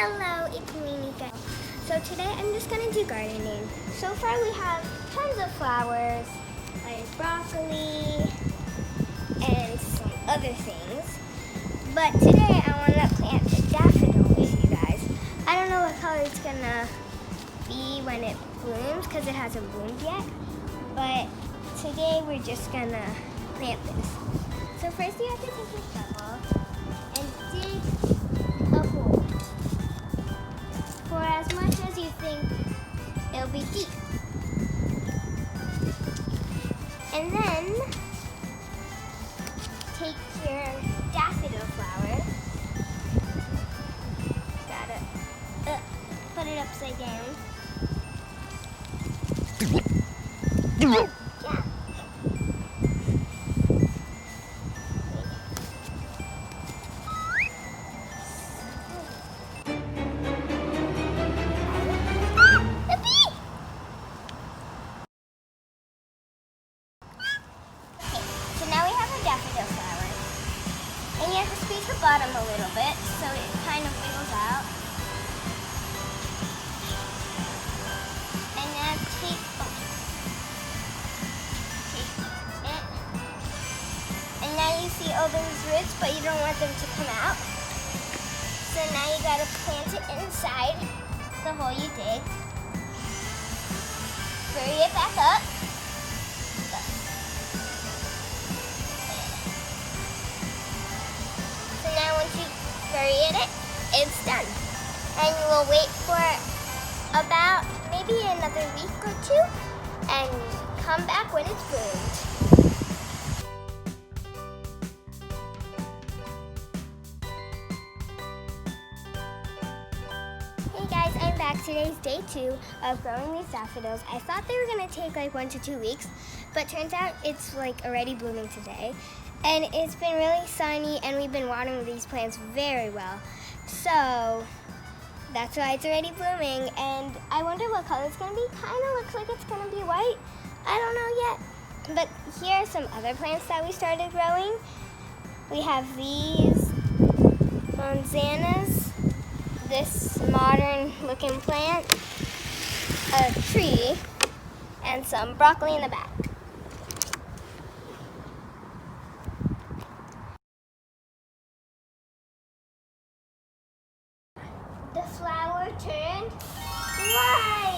Hello, it's me, Nikka. So today I'm just gonna do gardening. So far we have tons of flowers, like broccoli and some other things. But today I want to plant the daffodil with you guys. I don't know what color it's gonna be when it blooms because it hasn't bloomed yet. But today we're just gonna plant this. So first you have to take a shovel and dig a hole for as much as you think it'll be deep. And then take your daffodil flower, gotta put it upside down. Yeah. Daffodil flower. And you have to squeeze the bottom a little bit so it kind of wiggles out. And now take it. And now you see all those roots, but you don't want them to come out. So now you gotta plant it inside the hole you dig. Bury it back up. Now once you bury it, it's done. And we'll wait for about maybe another week or two and come back when it's bloomed. Hey guys, I'm back. Today's day 2 of growing these daffodils. I thought they were going to take like 1 to 2 weeks, but turns out it's like already blooming today. And it's been really sunny and we've been watering these plants very well. So that's why it's already blooming. And I wonder what color it's gonna be. Kinda looks like it's gonna be white. I don't know yet. But here are some other plants that we started growing. We have these manzanas, this modern looking plant, a tree, and some broccoli in the back. The flower turned white.